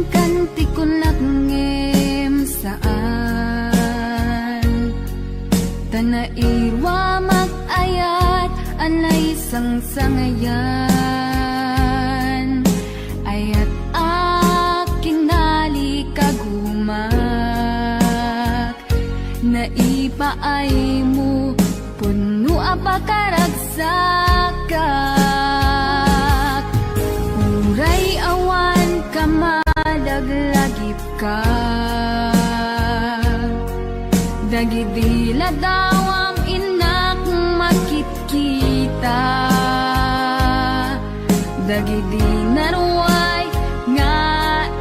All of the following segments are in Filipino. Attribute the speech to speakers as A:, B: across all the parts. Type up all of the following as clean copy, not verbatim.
A: kanti ko nakngem saan tanairwa magayat anay sangsangayan ayat aking nalikagumak naipaay mo puno apakaragsak uray awan ka madaglagip ka dagidila daw ang inak makikita dagidi naruay nga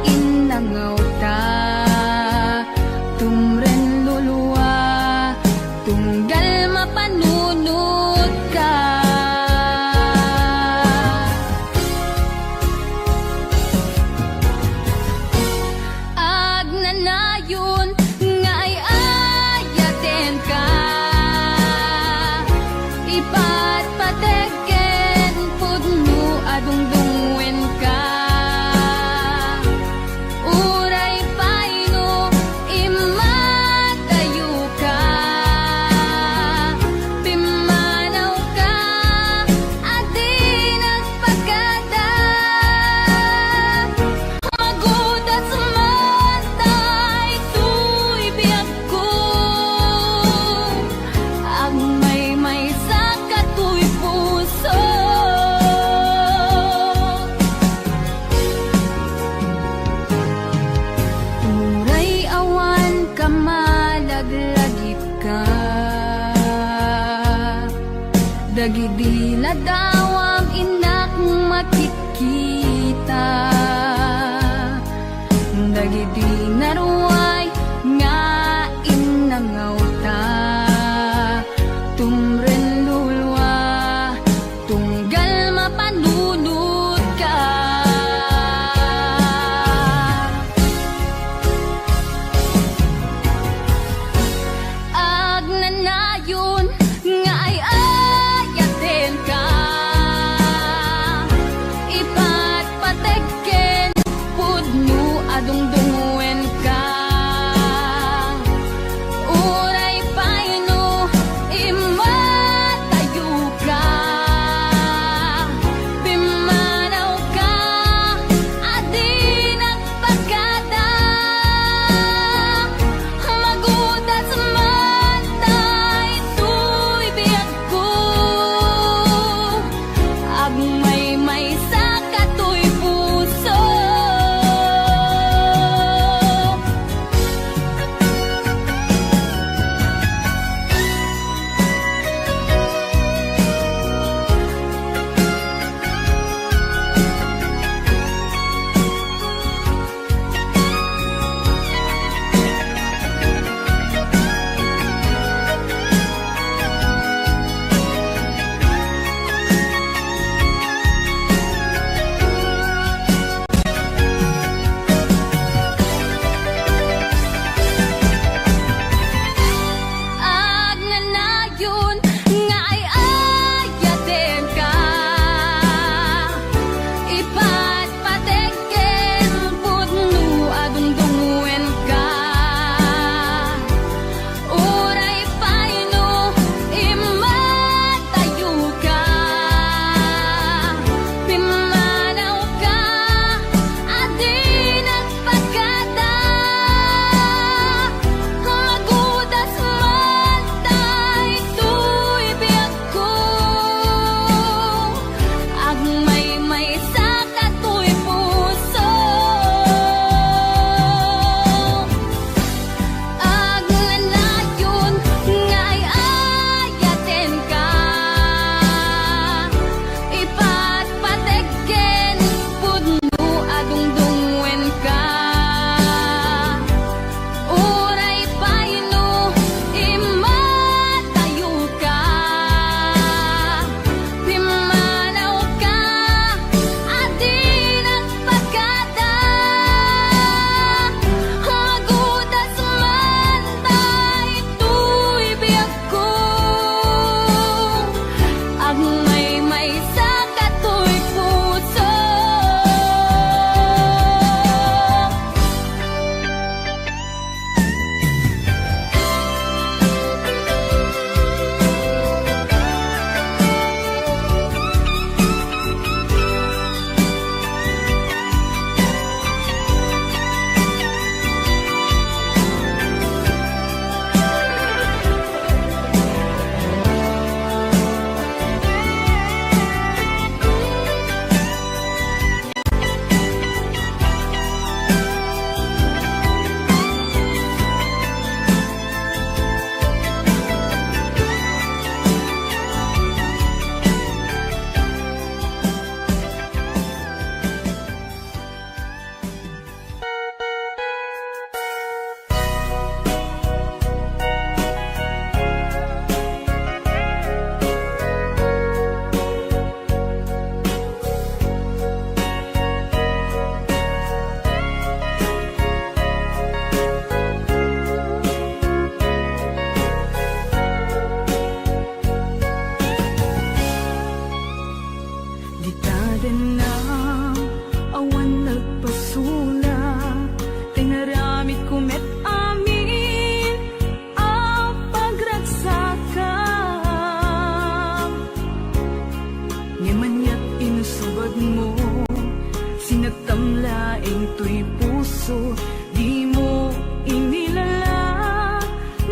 A: inangaw ta tumren luluwa tunggal mapanunod ka agnanayon nga ay ayaten ka ipatpategen pudno adungdungwen ka uray paino imatayo ka pimanaw ka adi nagpagada magudas matay tuy biyag ko ang may sa katuy puso uray awan ka malaglagip ka dagidila daw ang inak makikita dagidi naruay nga inangaw ta tumren lulwa tunggal mapanunod ka agnanayon nga ay ayaten ka ipatpategen pudno adungdungwen ka uray paino imatayo ka pimanaw ka adi nagpagada magudas matay tuy biyag ko agmay sa katuy puso
B: puso, di mo inilala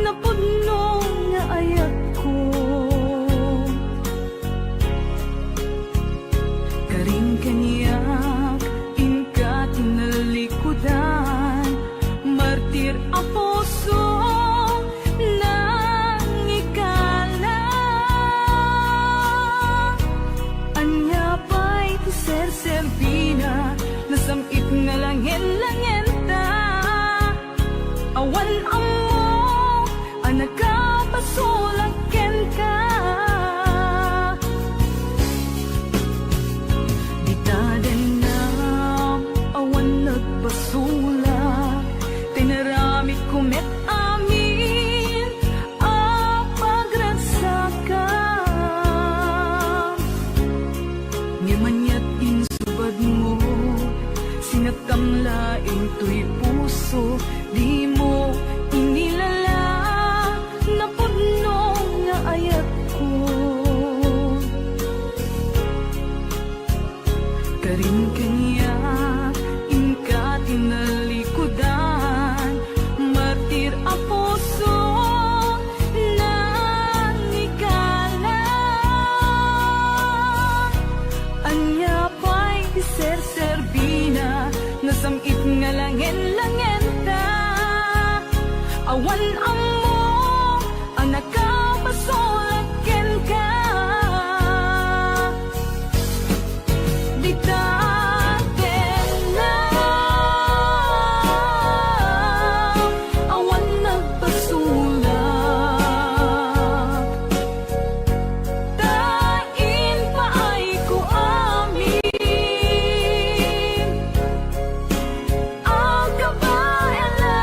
B: na pudno nga ayat ko. Karing kaniyak, inka tinalikudan, martir ang puso nang ikala. Anya pa'y tiser-serbina, nasamit nga langin-langin ta. Awan amo, anak ka pasulagken ka. Di ta denam, awan nagpasulak, tinaramit kumet amin ang pagragsakan. Ngimanyat insubad mo, sinatamlaing to'y puso, di mo inilala na pudno nga ayat ko. Karing kaniyak, inka tinalikudan, martir ang puso nang ikala. Anya pa'y tiser-serbina, nasamit nga langin-langin ta. Awan amo, anak ka pasulagken ka. Di ta denam, awan nagpasulak, tain pa ay ko amin ang kabaelan.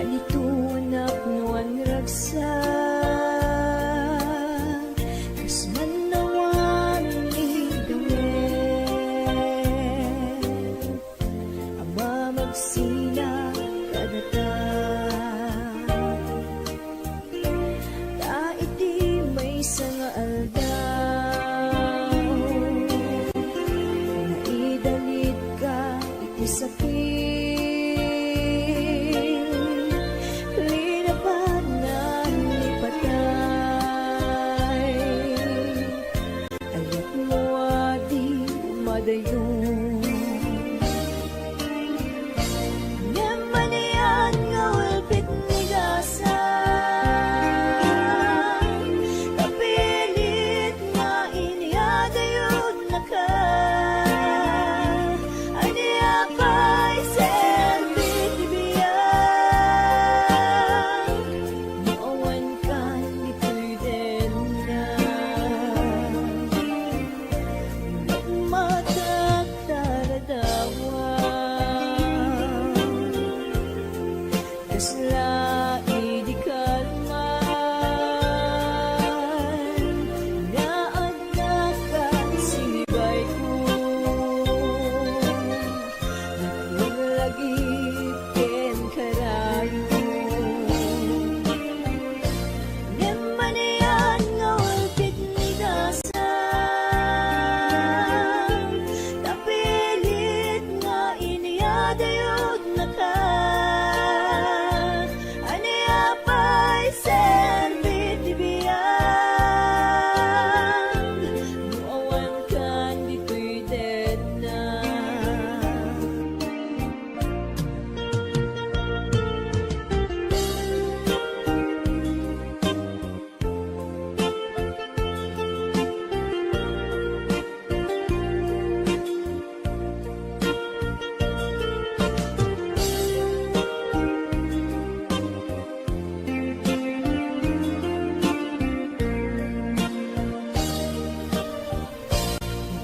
B: Ganito anak nuan ragsak kas manawan igawen ama magsina kadata ta iti may nga aldaw naidalit ka iti sakit linabanan ni patay ayat mo adi madayon Nemanian nga ulpit ni gasan kapilit nga iniadayod na ka aniya pa'y selbit ibiyan maawan ka ito'y din na nagmataktaradawan kasla idi kalman naadnak ka sinibay ko naglagip ken karayo Nemanian nga ulpit ni gasan kapilit nga iniadayod na ka aniya pa'y selbit ibiyan nuawan kan dito'y dead na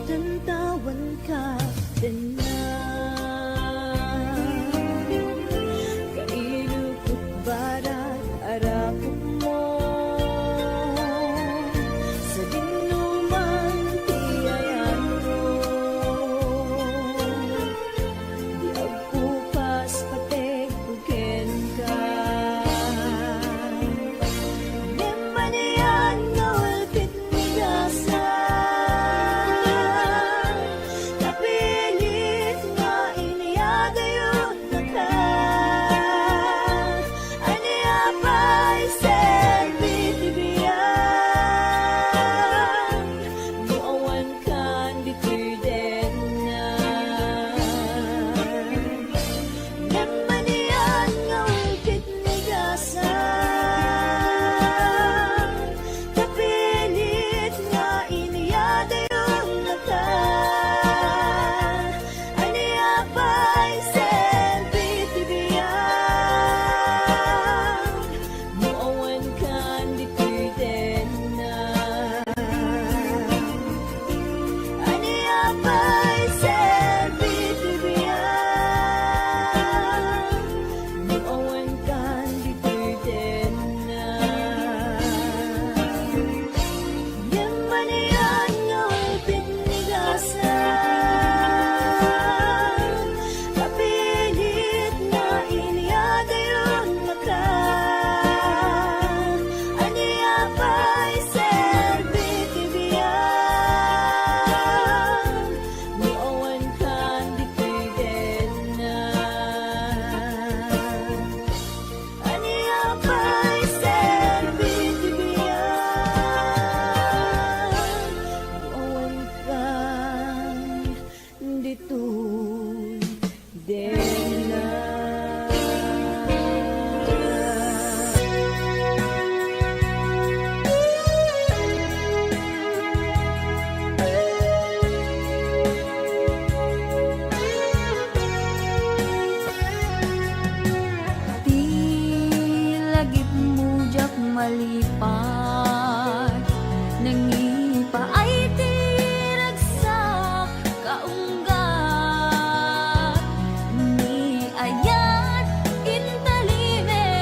B: tantawan ka din na kailukot barat arapok mo sa dinuman tiyayan mo di agpupas patek buken ka Nemanian nga ulpit ni gasan kapilit nga iniadayod na ka aniya pa'y selbit ibiyan nuawan kan dito'y din na Nemanian nga ulpit ni gasan kapilit nga iniadayod na ka aniya pa'y selbit ibiyan nuawan kan dito'y din na aniya pa'y selbit ibiyan nuawan kan dito'y din na Nemanian nga ulpit ni gasan kapilit nga iniadayod na ka aniya pa'y selbit ibiyan nuawan kan dito'y din na aniya pa'y selbit ibiyan nuawan kan dito'y din na Di lagip mujak malipat nangipa ay tiragsak kaunggat ni ayat intalime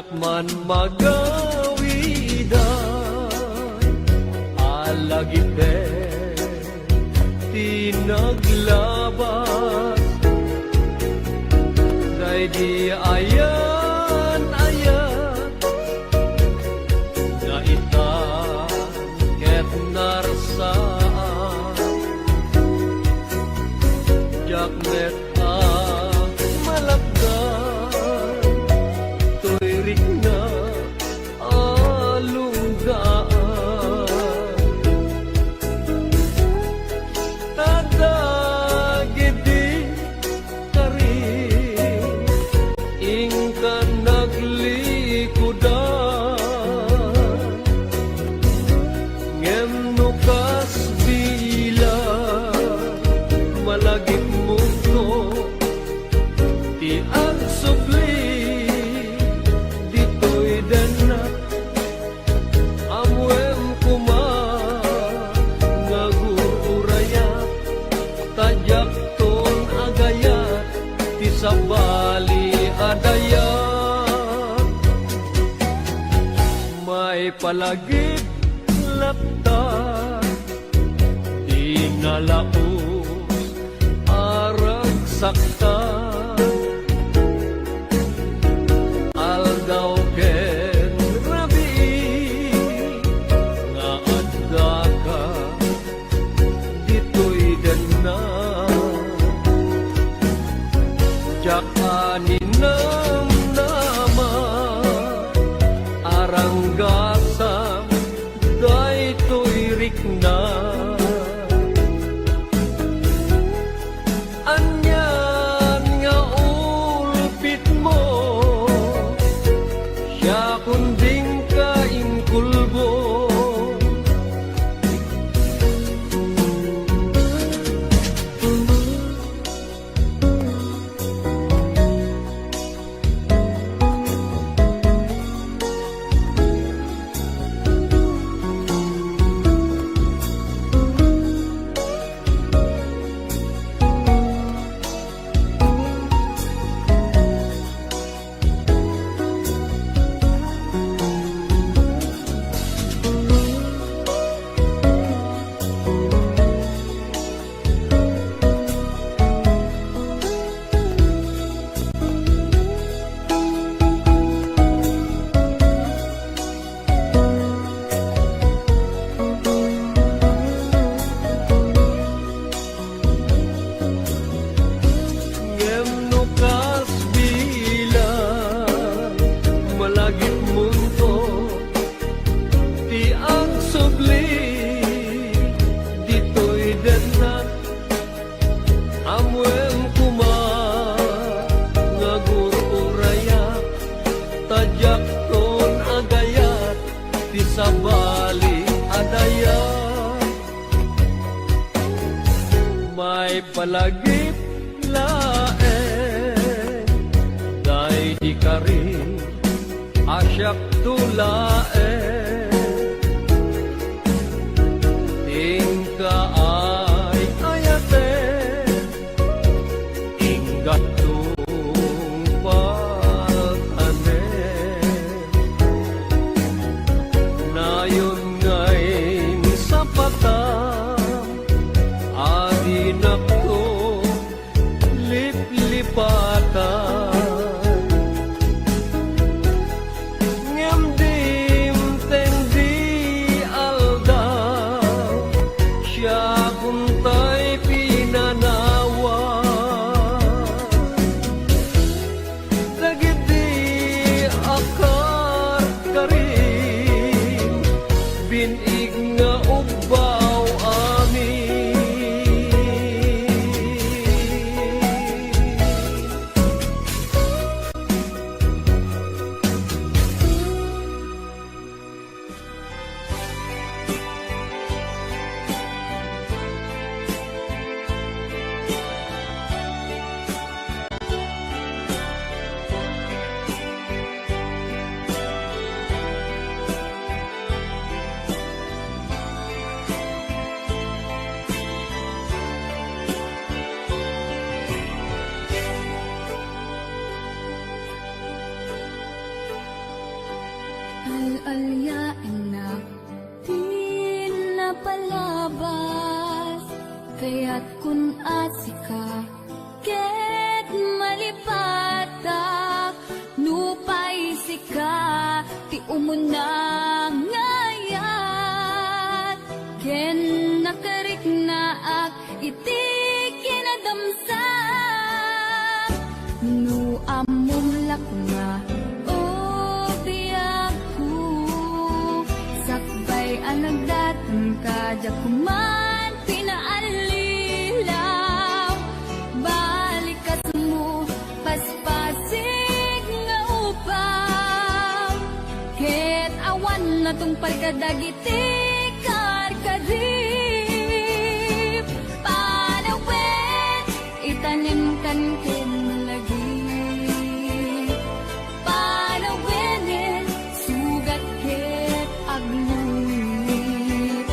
C: Yakman magawiday alagite tinaglabas day di ayan na ita ket narsaan yakmet malagdan tuirik na alunggaan tadagidi karin ingkan naglikudan ngem nukas bila malagip mundo ti agsubli ditoy denak amwem kuma ngagurayat tajak ton agayat ti sabali adayat may palagip laptan di nalaos arag saktan aldaw ken rabi nga adda ka ditoy denna jak aninam nama aranggasam daytoy rikna anyan nga ulpit mo siya kunding kaingkulbo ngem nukas bilang malagip mundo ti agsubli ditoy denak amwem kuma ngagurayat tajak ton agayat ti sabali adayat may palagip laeng day di karin asyak tulaeng tingka ay ayate inggat tumpaltane nayon ngayon sa patam adinak to liplipatan ngem dim tendi aldaw siya kuntay pinanawa dagiti akar karin binig nga ubaw amin
A: alyain na di napalabas. Kaya't kun asika ket malipatak, nupay sika ti umuna ngayat. Ken nakarik na ak iti kinadamsak, nu amom lakuna o biyaku. Sakbay ang nagdatang kadya kuman pinaalilaw. Balikas mo paspasig nga upaw, ket awan na tong pagkadagiti karkarip. Panawin itanim kan ken lagi, panawinin sugat ket agluwit.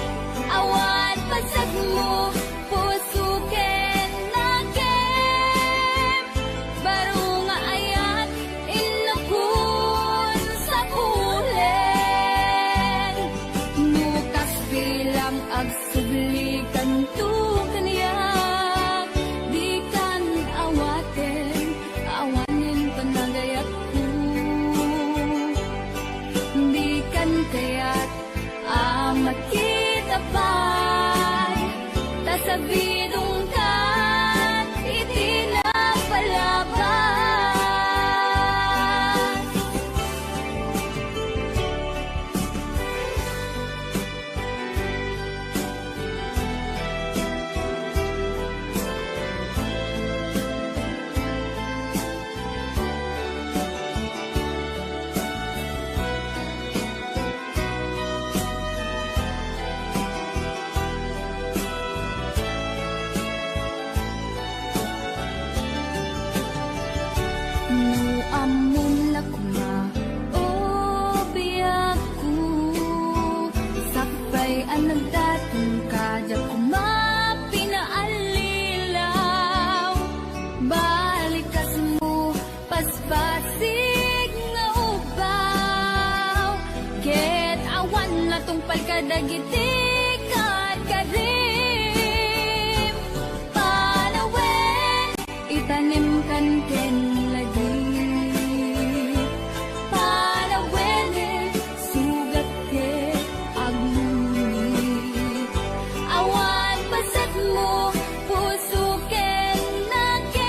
A: Awan pasag mo puso ken nagem, baro nga ayat inakun sa kulen. Nukas bilang agsublikan tu kaniyak, di kan awaten awanin panagayat ko. Di kan kaya't amat kita pa'y tasabidong kan iti napalabas. Nu amun lakuna o biyaku, sakbay ang nagdatong kadya kuma pinaalilaw. Balikas mo paspasig nga ubaw, ket awan na tong pagkadagiti karkarim. Panawin itanim kan ken lagi, panawinin sugat ket agluwit. Awan pasat mo puso ken nagem,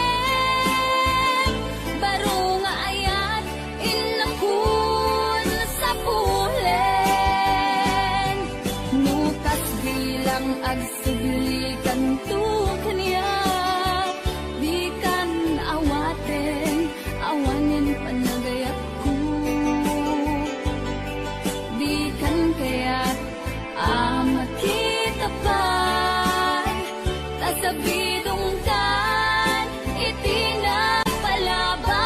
A: baro nga ayat inakun sa pulen. Nukas bilang agsublikan tu kaniyak, di kan awaten awanin panagayat ko. Di kan kaya't amat kita pa'y tasabidong kan iti napalabas.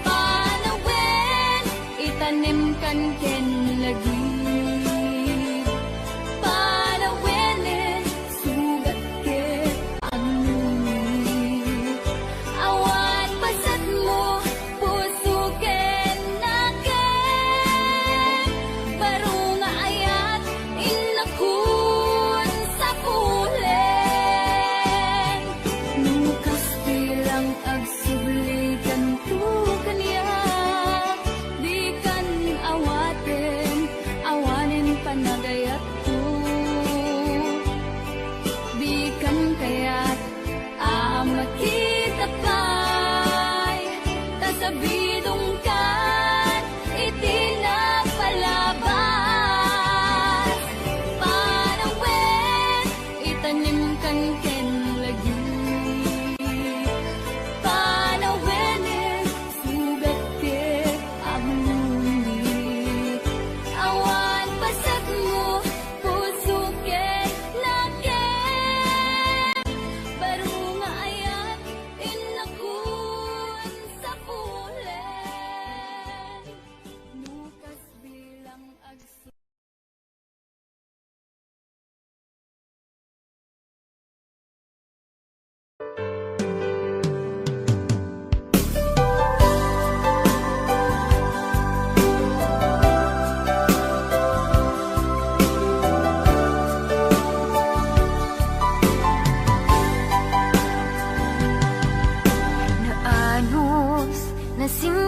A: Panawin itanim kan ken lagi, panawinin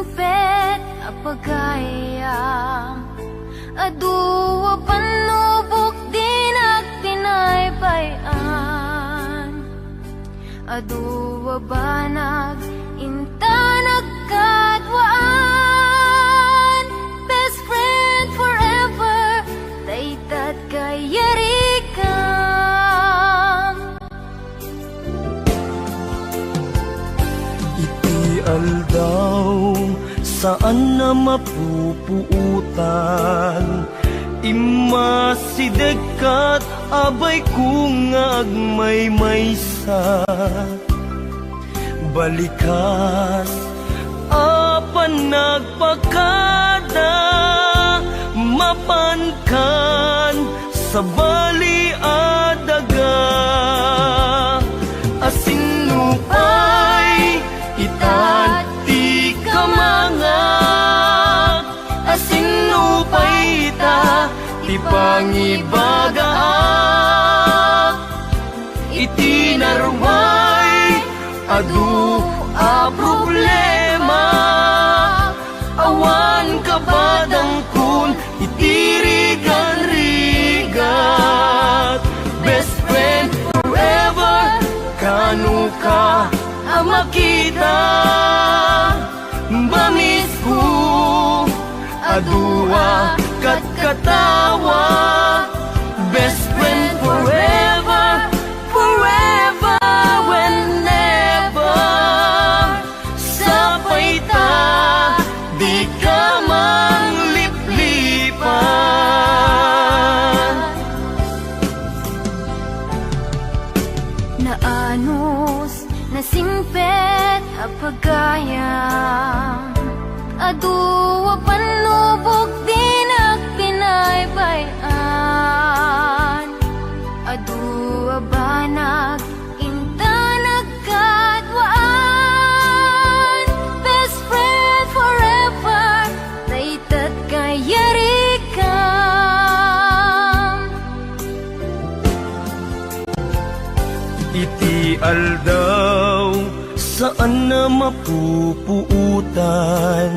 B: singpet apagayam aduwa panubok din at tinaybayan aduwa banag inta nagkadwaan best friend forever daytat kayarikam
C: Iti aldaw saan na mapupuutan Imasidekat abay kung agmaymaysa Balikas apan nagpakada Mapankan sa bali adaga Asinupay itat ti kamangak Asinupay ita ti pangibagaak Iti narway adu a problema Awan kabadang kun itirigan-rigat Best friend forever kanu ka makita Bamis ko adua kat katawa Best friend forever, forever whenever Sapay ta di ka mangliplipan
B: Naanos na singpet apagayam aduwa panubok din at pinaybayan aduwa banag inta nagkadwaan best friend forever daytat kayarikam
C: Iti aldaw saan na mapupuutan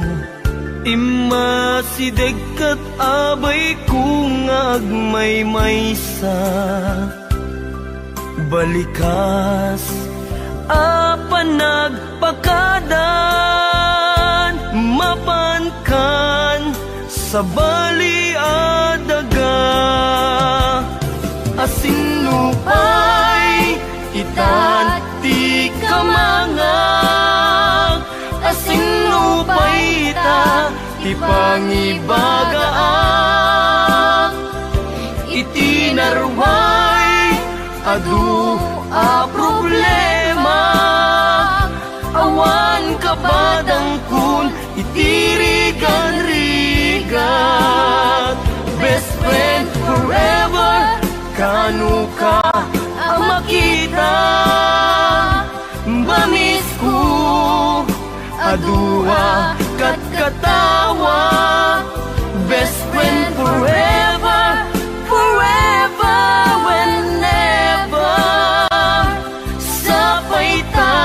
C: Imasidekat abay kung agmaymaysa Balikas apan nagpakadan Mapankan sa bali adaga Asinupay itan ti kamangak Asinupay ita ti pangibagaak Iti narway adu a problema Awan kabadang kun itirigan-rigat Best friend forever kanu ka makita Bamis ko adua kat katawa Best friend forever, forever whenever Sapay ta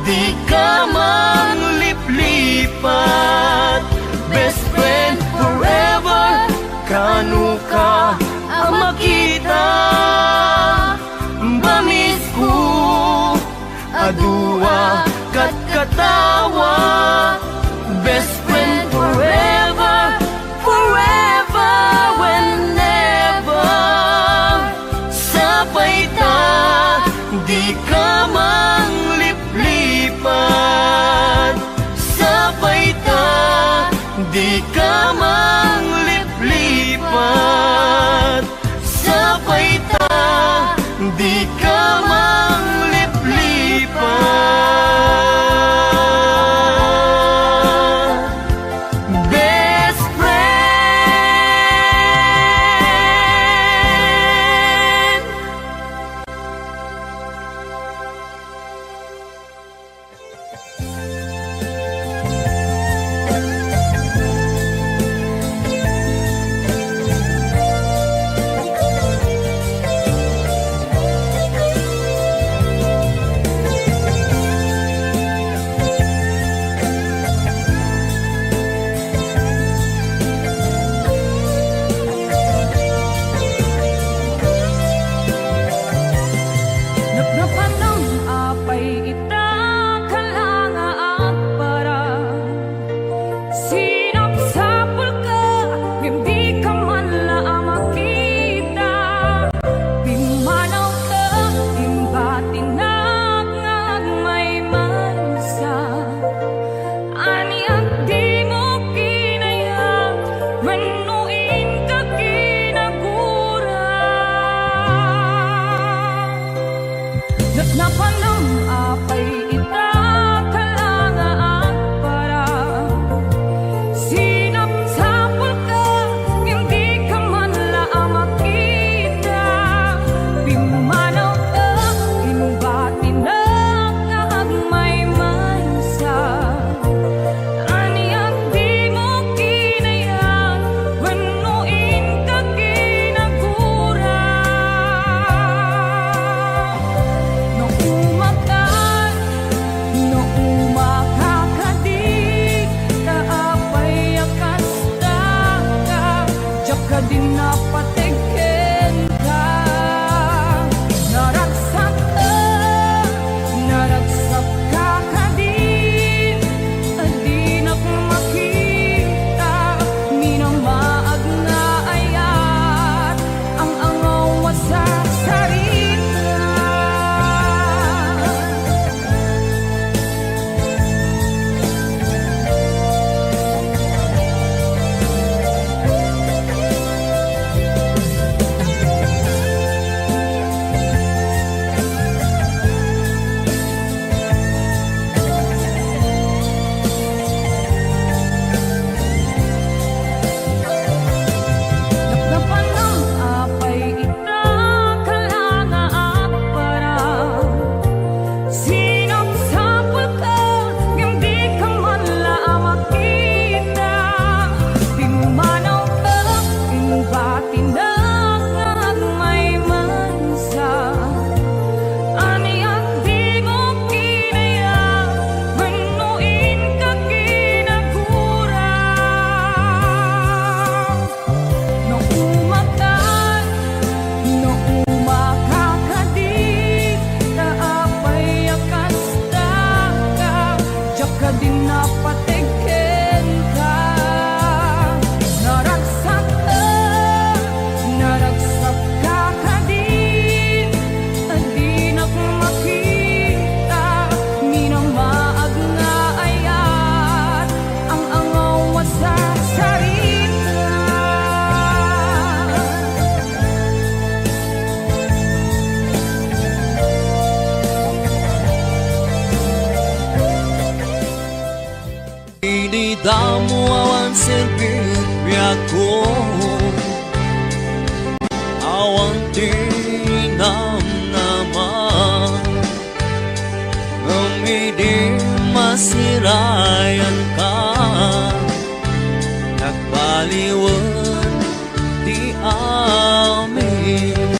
C: di ka mangliplipat Best friend forever kanu ka makita Bamis ko adua kat katawa Best friend forever, forever whenever Sapay ta di ka mangliplipat Sapay ta di ka mangliplipat Sapay ta di ka mangliplipat damo awan silbi ko, awan tinam naman, ngumidi masirayan ka, nagbaliwan di amin.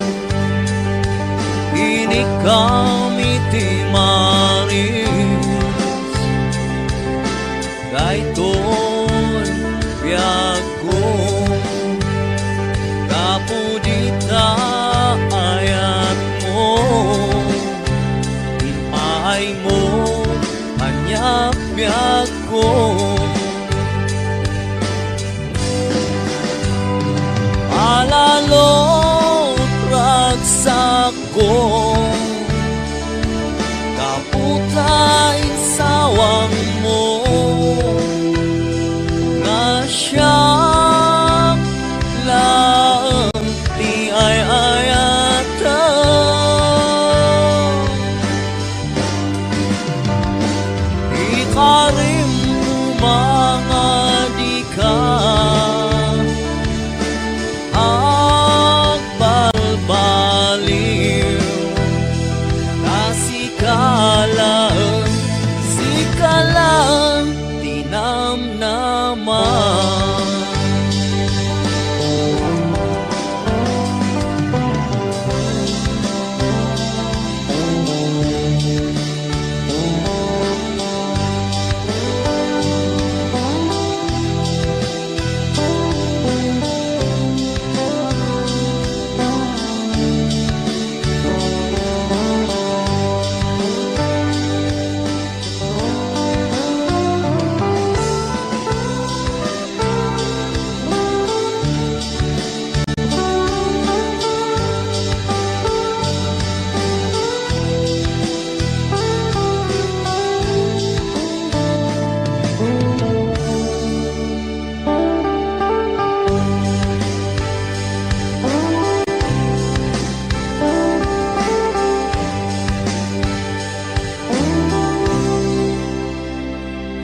C: Ini kami ti maris, gayton biyago, kapudita ayat mo, inay mo, hanyak biyago. Alalot ragsak ko, kaputay sawang mo, nga siyang lang di ay ayatan. Ikarim mga di ka, agbalbaliw, sikalang tinamnaman.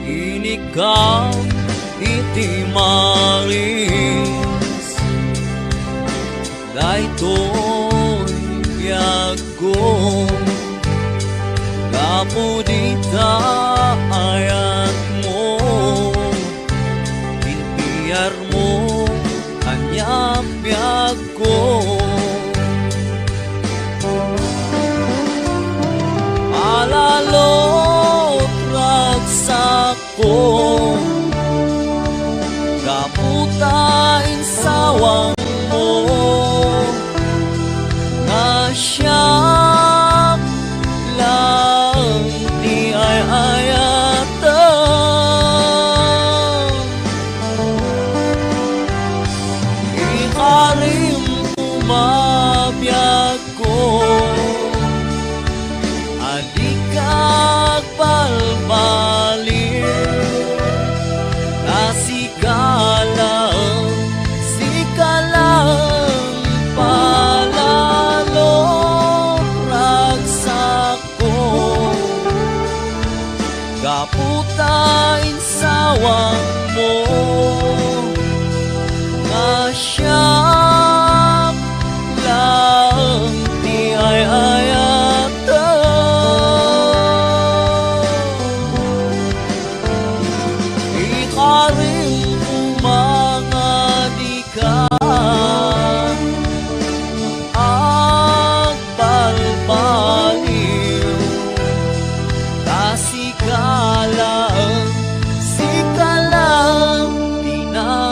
C: Inikam iti maris, daytoy biyago, kapudita ayat mo, pinpiyar mo, hanyak biyago. Alalot ragsak ko, kaputain sawang mo, nga siyang lang di ay ayatan. Ikarim umabiyag ko, adikag balbaliw, sikalang palalo ragsak ko, kaputain sawang mo, nga siyang lang di ay ayatan. Ikarim mga di ka, agbalbaliw, sikalang tinamnaman.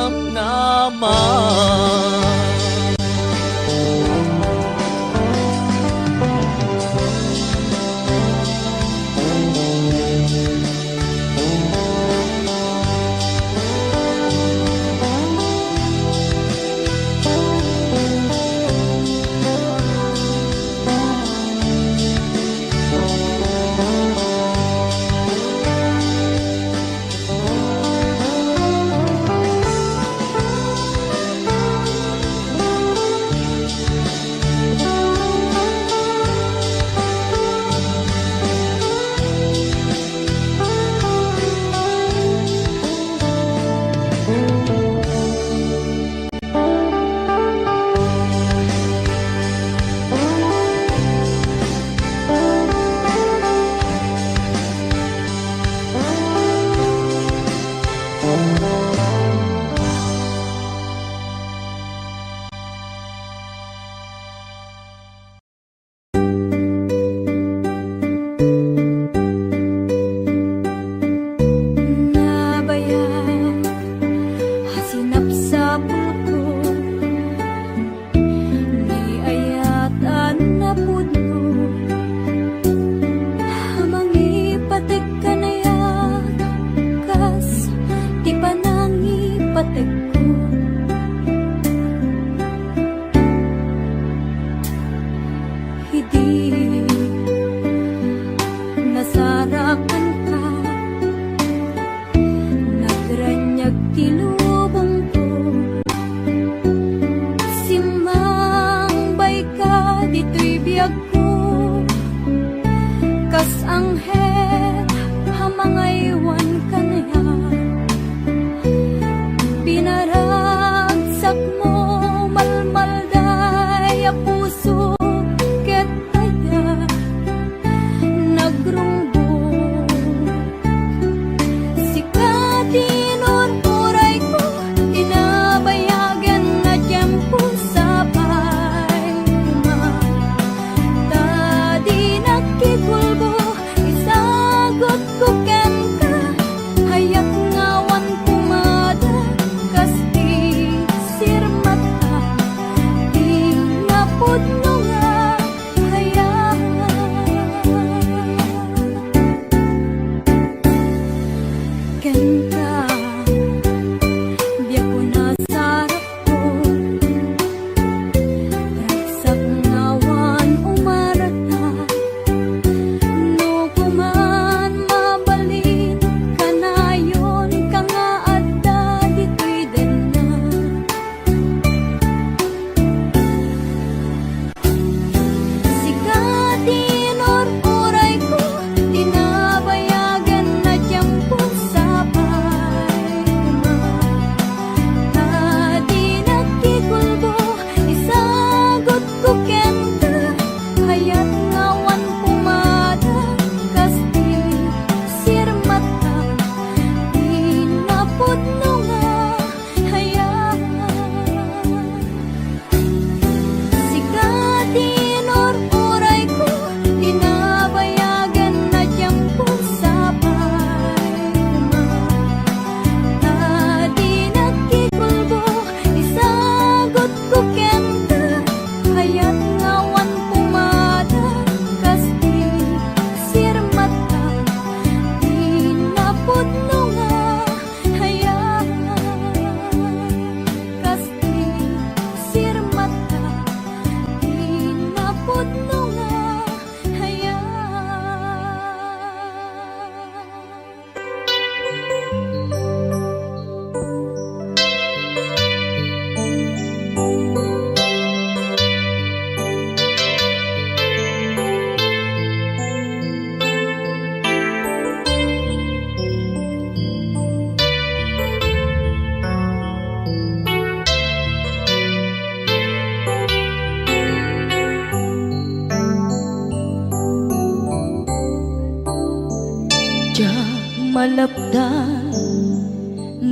D: malapdan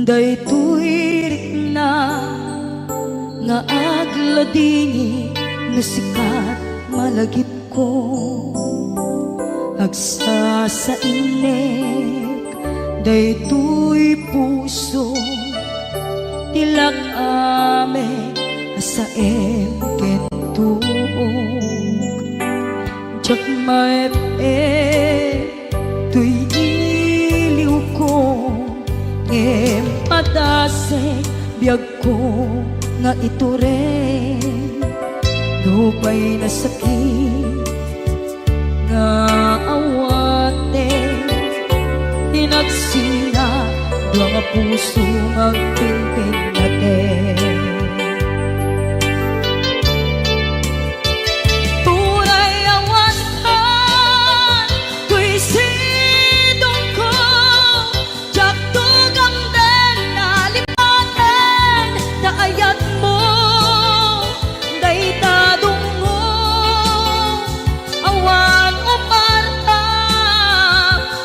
D: daytoy rikna nga agladini nga sikat malagip ko agsa sa inek daytoy puso tilak ame sa kento jak maep tuy iliw ko padase biyag ko nga ito rin lupay na sakit nga awate tinagsina mga puso magpimpin natin tunay awantan tuy sidong ko jak tugang den nalipaten na ayat mo daytadong mo awan umarta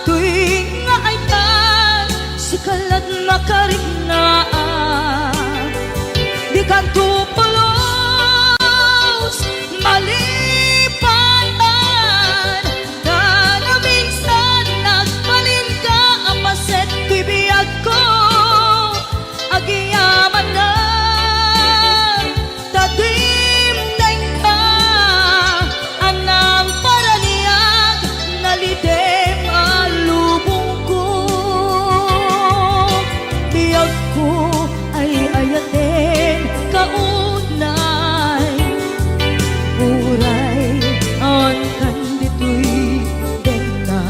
D: tuwing nga ay tan sikalat makarinaan di kan tupulos malipatan na minsan nagbalin ka apaset tibiyag ko agiyaman na tatimdeng ka anang paraniyag nalidem alubong ko biyag ko ay ayatin kaunay uray ang kandito'y dena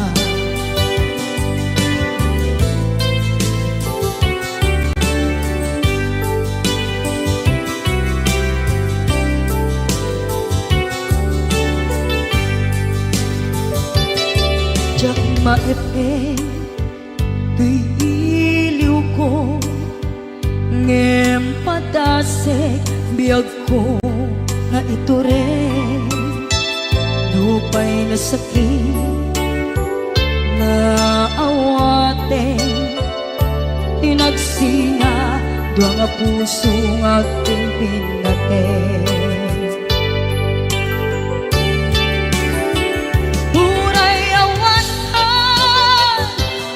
D: jak maepe tuy iliw ko ngem padasek biyag ko nga ito rin lupay na sakit na awate tinagsinga dua nga puso nga pimpin natin tunay awantan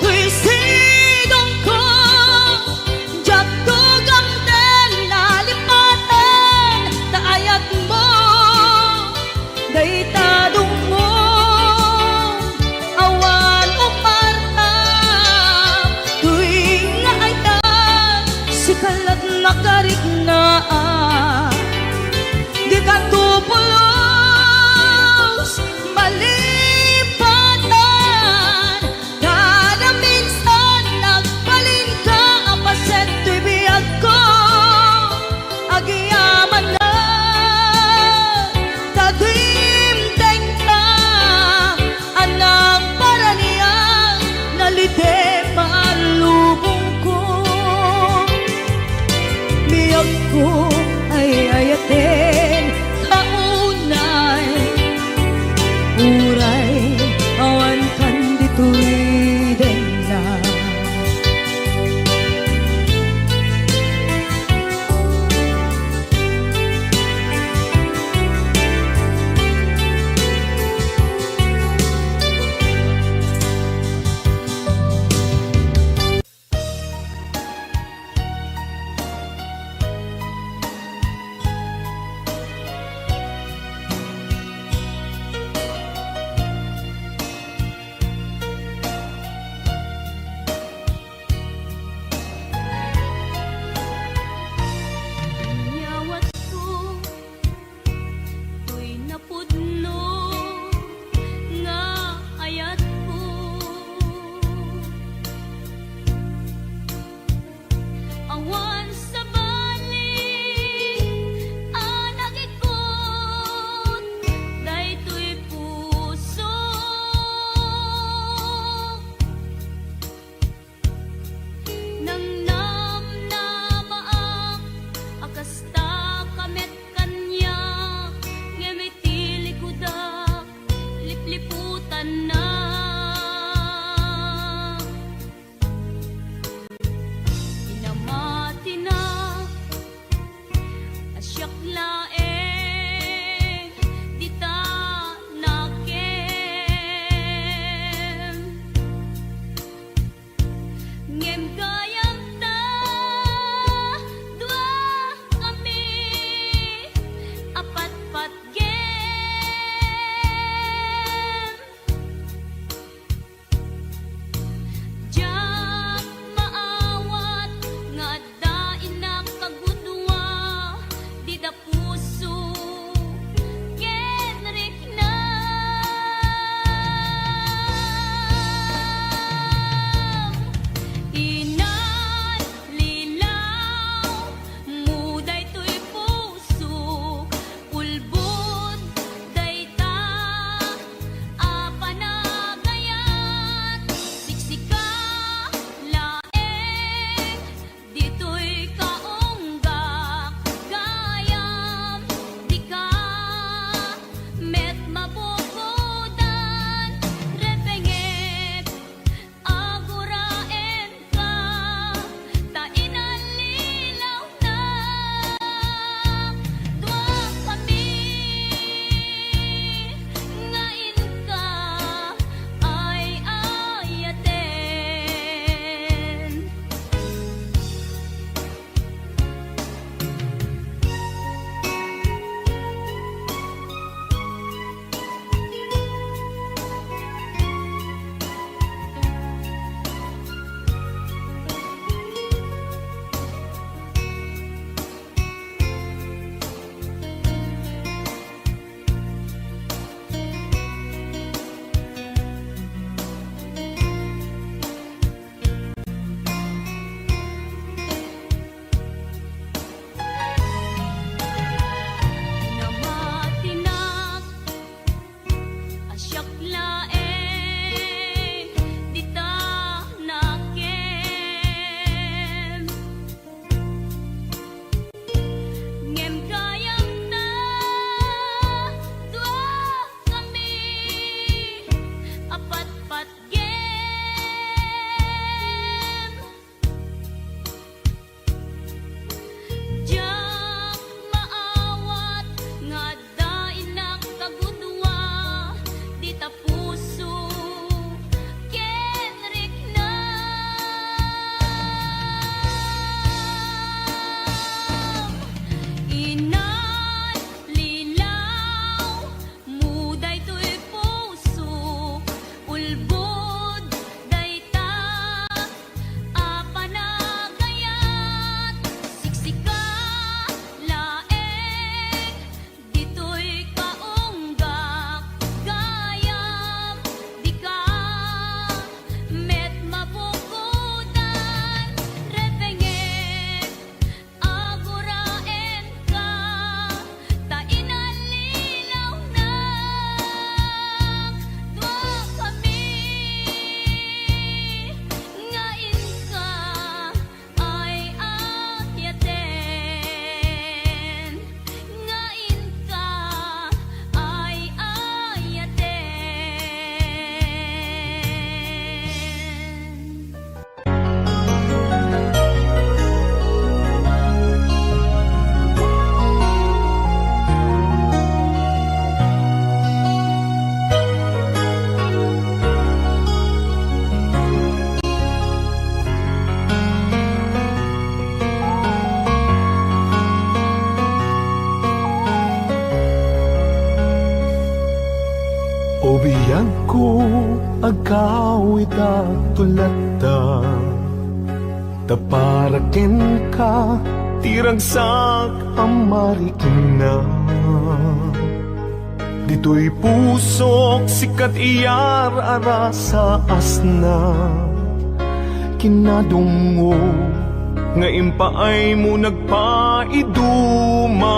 D: tuy sidong ko jak tugang den nalipaten na ayat mo daytadong mo awan umarta tuwing nga ay tan sikalat nakarignaan
E: ko agawid tulata taparaken ka tiragsak amarikina dito'y pusok sikat iyar ara sa asna kinadungo nga impaay mo nagpaiduma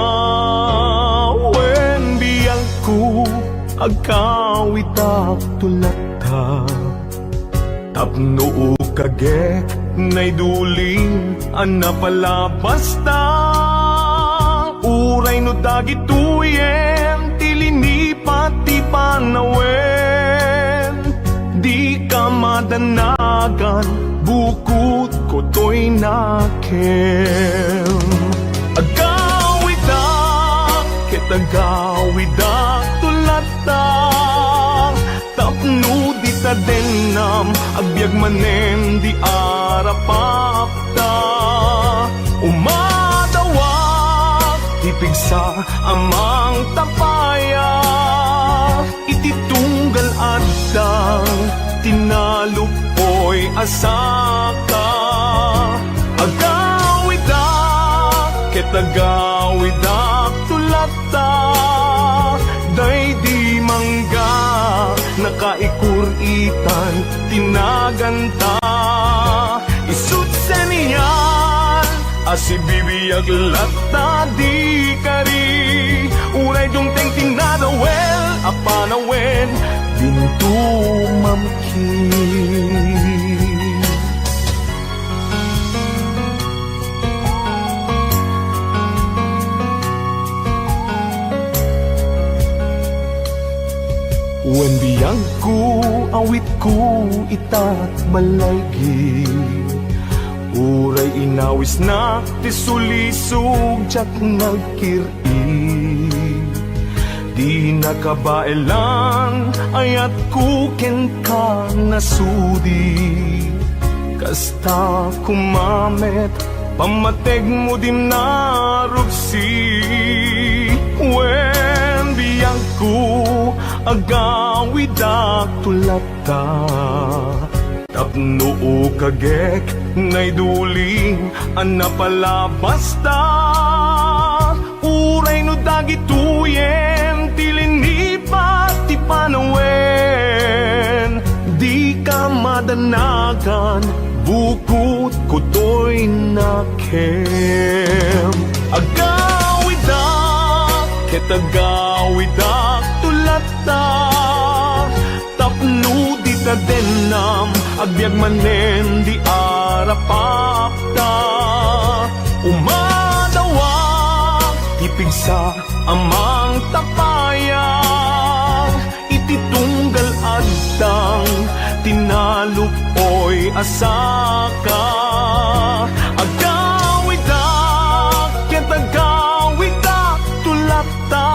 E: wen biyang ko agkawitak tulata tapno kagek nay duling anapalabas ta uray no dagituyen tilini pati panawen di ka madanagan bukod ko to'y nakem agawidak kitagawidak tulata tapno di ta denam agbyag manen di arapapta umadawak tipigsa amang tapaya ititunggal adang tinalupoy asaka agawidak kitagawidak tulata day di mangga nakaikuritan tinaganta isut seniyan asibibiyag latta di kari unay dungteng tinadawel apanawen bintu mamkin wen biyang ko awit ko itat malaygi uray inawis na tisulisog jak nagkiri di nakabailan ayat ko ken ka nasudi kasta kumamet pamateg mo din narupsi wen biyang ko agawidak tulata tapno kagek nay duling anapalabas ta uray no dagituyen tilinipat ti panawen di ka madanagan bukod ko to'y nakem agawidak kitagawidak tulata tapno di ta denam agbyag manen di arapapta umadawak tipigsa amang tapayang ititunggal adtang tinalupoy asaka agawidak kitagawidak tulata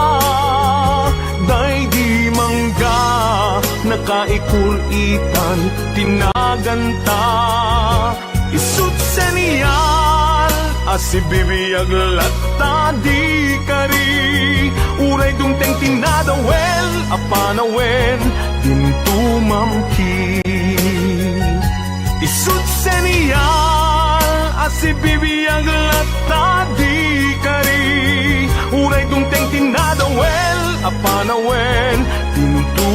E: day di mangga nakaikuritan tinaganta isut seniyal asibibiyag latta di kari uray dungteng tinadawel apanawen dintu mamkin isut seniyal asibibiyag latta di kari uray dungteng tinadawel apanawen dintu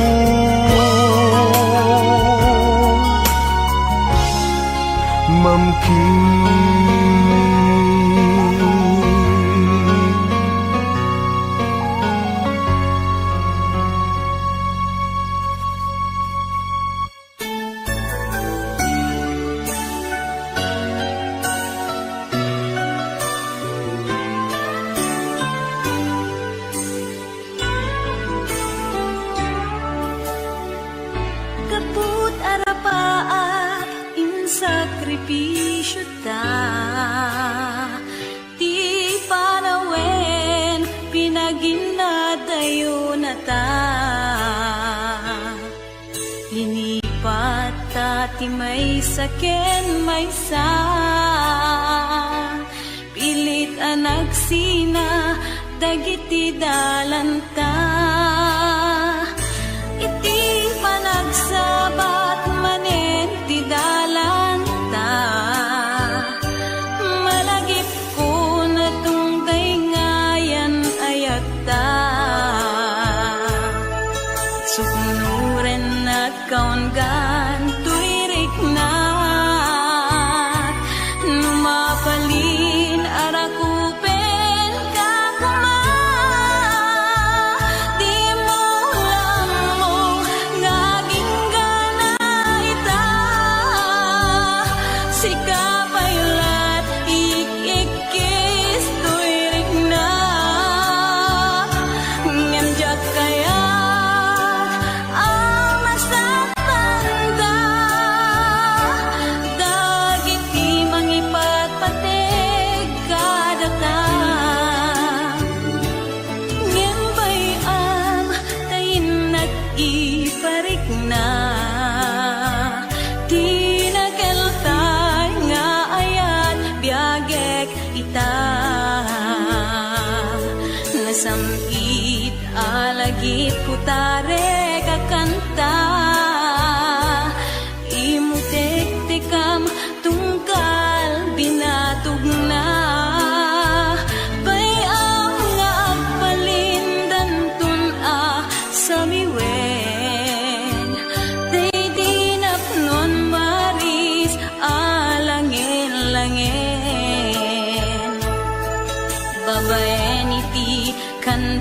A: Kaput arapaa in sakripisyo ta ti panawen pinaginadayo na ta linipat ta ti may saken may sa pilit anagsina dagiti dalanta iti panag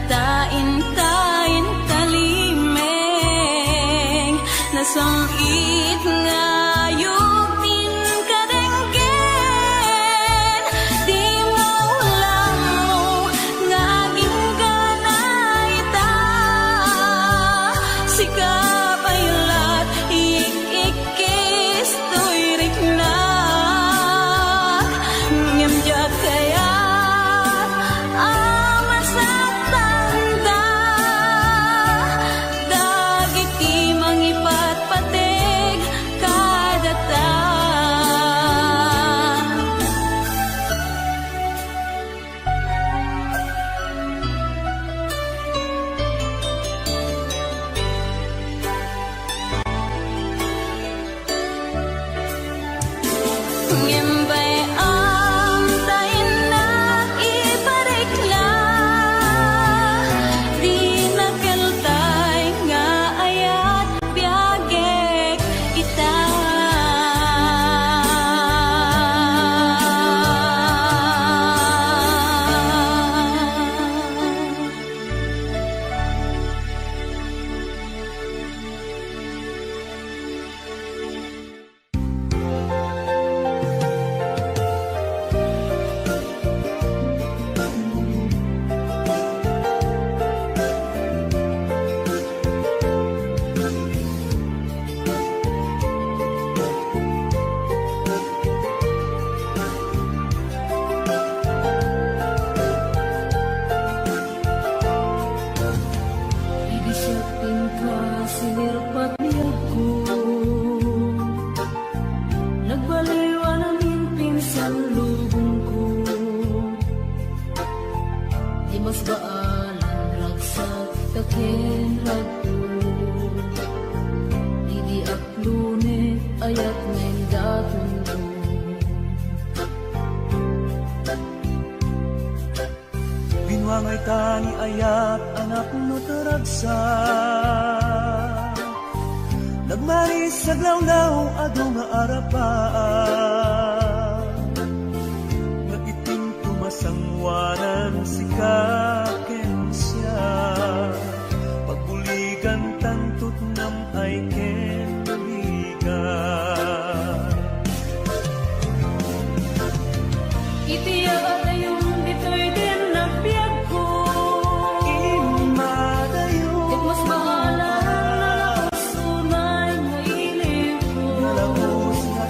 A: tain kalimeng nasangit ngayutin kadenggen di maulang mo ngaging ganayta sikap aylat ikikis tuirik na ngemjak kaya ngembay ang tayo na ibarikla di nakaltay nga ayat biyagek ita
B: Ibisipin ka, sinirpat niya ko. Nagbaliwan namin pinsan lubong ko. Di mas baalan, ragsak, takin, ragpo. Di aklunit, ayat ngayon datong ko.
C: Binwangay tani ayat anak mo taragsa nagmaris sa glawlaw ado nga arapaan nagiting tumasangwanan si kaken siya pagbuligan tantut nam ay ken buligan
B: Itiya yung dito'y din nagbiag ko.
C: imadayo
B: Mas bahala na sunay nga ilip ko.
C: nalabos na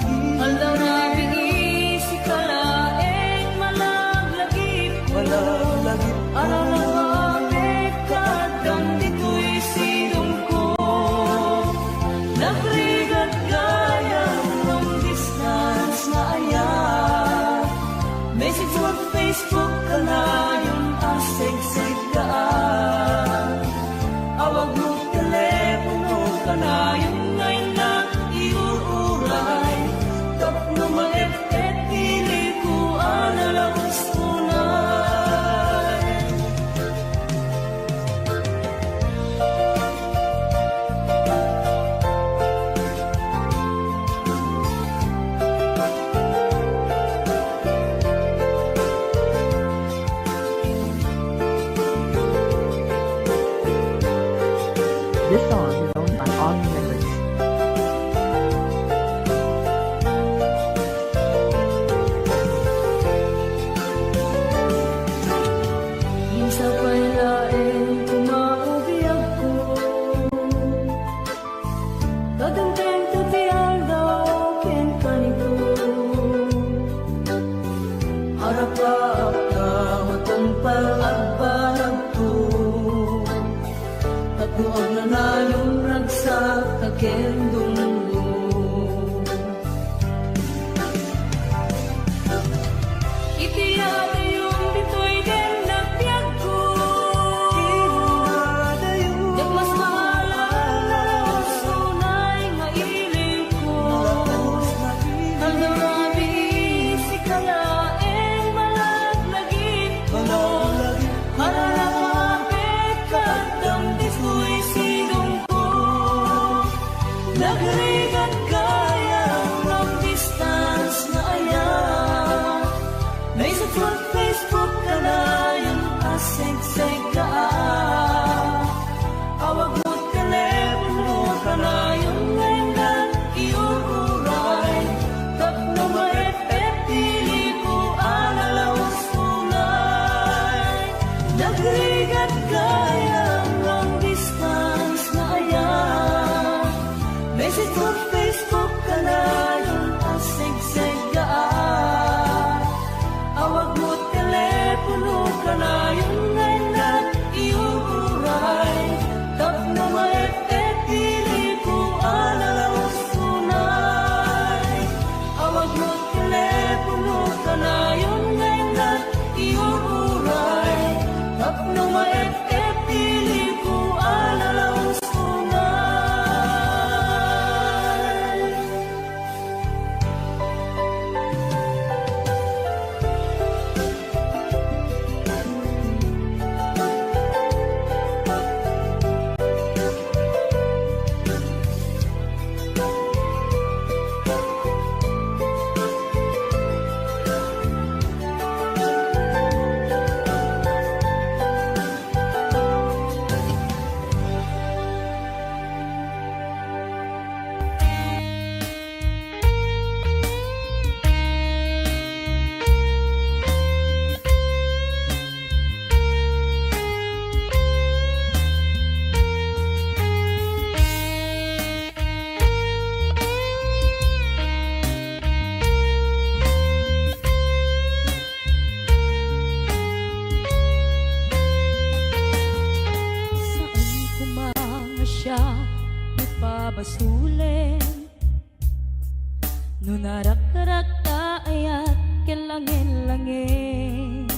B: Nunarak-rak ta ayat kelangin-langin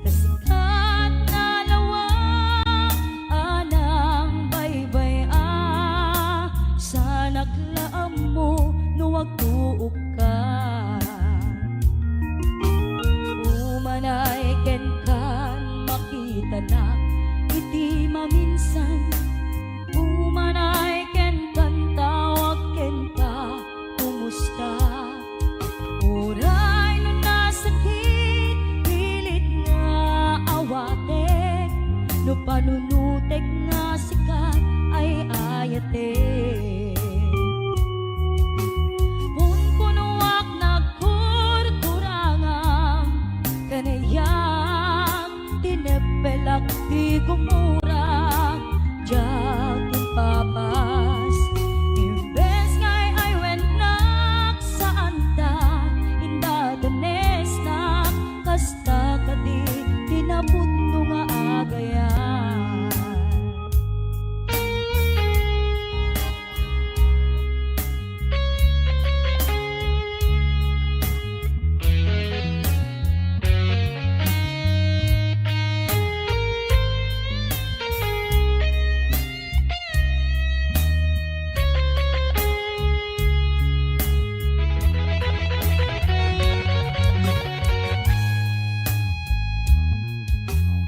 B: Kasikat na lawak anang baybay sa naklaam mo nuwag tuok ka Umanay ken kan makita na iti maminsan Umanay ken kan tawag ken ka kumusta Uray no nasakit pilit nga awatek No panunutek nga sikat ay ayatek Kung kunuak nagkurkurangang kanayang tinepelak di gumurang Diyak ipapas Imbes ngay ay wenak saan ta Inda danes na kasta ka di tinabot no nga agayan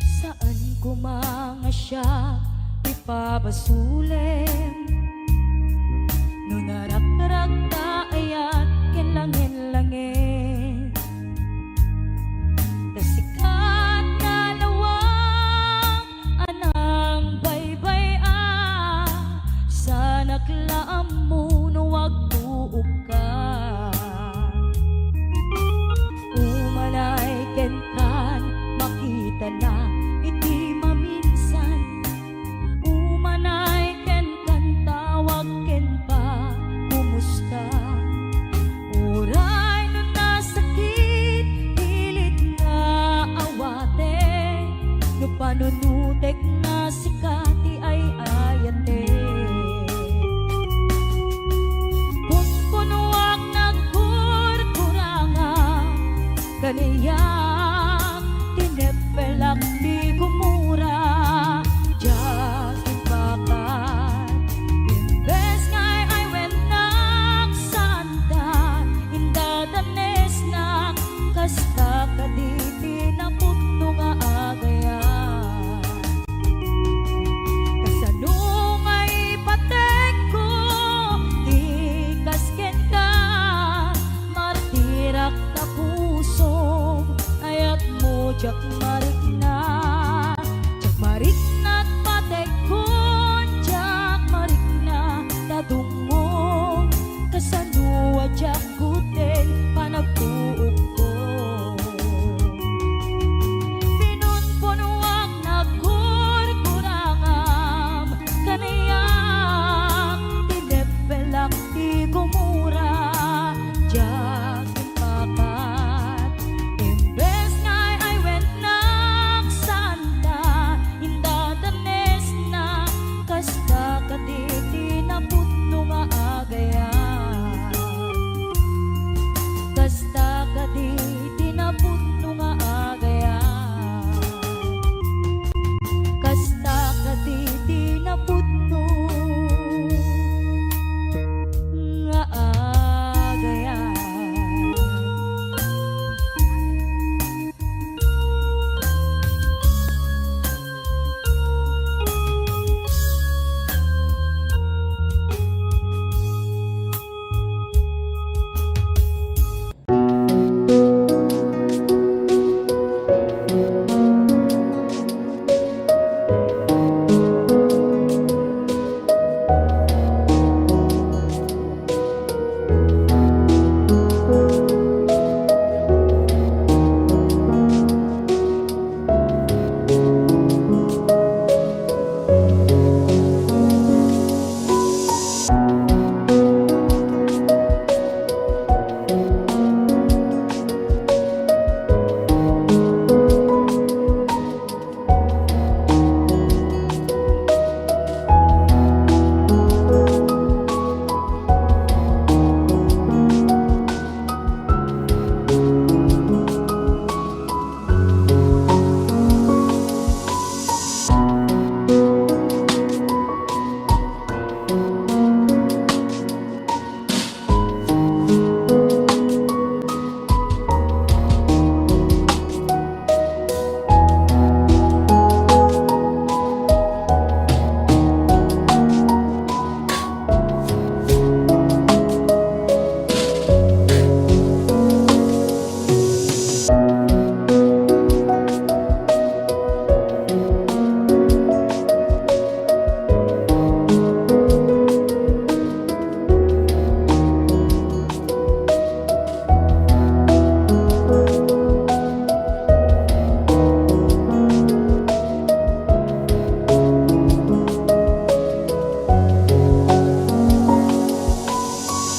B: Saan kumanga siya ipabasulim Nunarak-rak ta ayat kinlangin-langin Kasikat na lawak anang baybay sa naklaam mo nuwag tuok ka Umanay ken kan makita na iti maminsan Umanay ken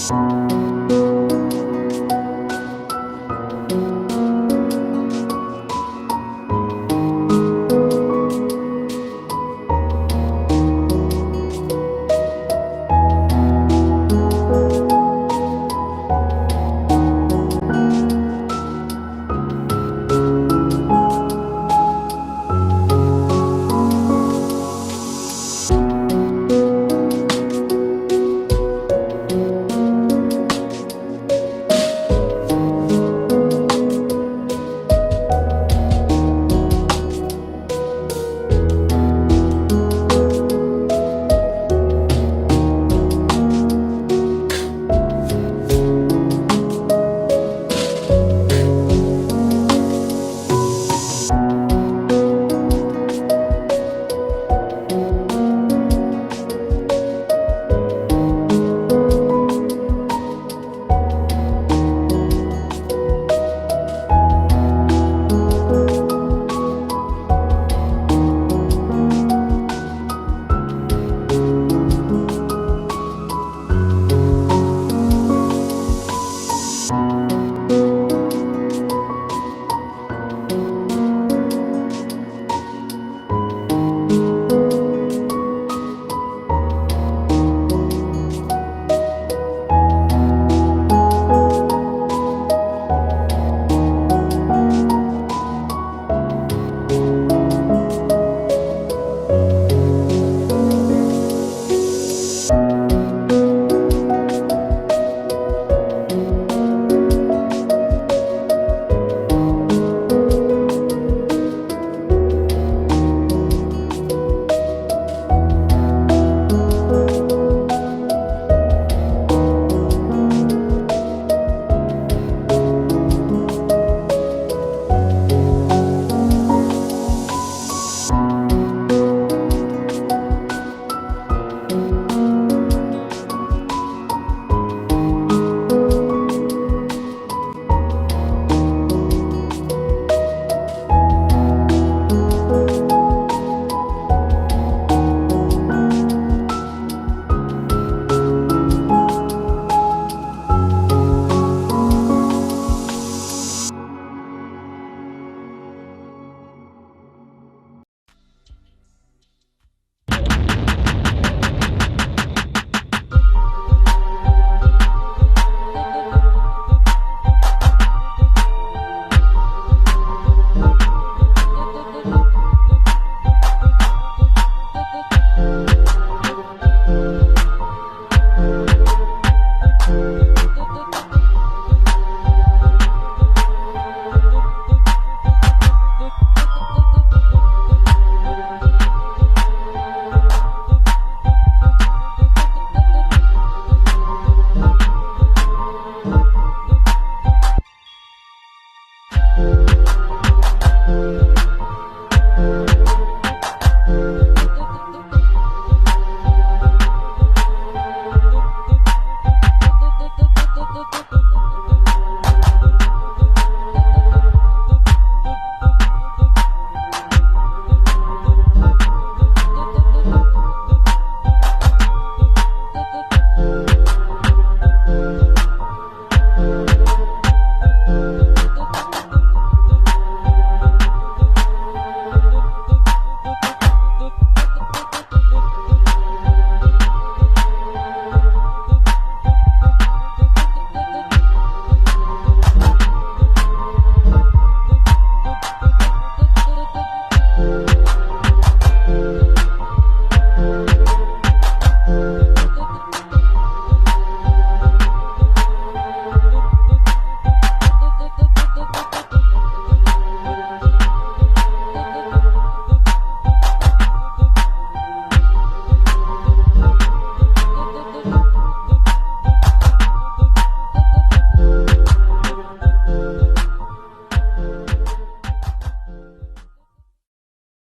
C: Thank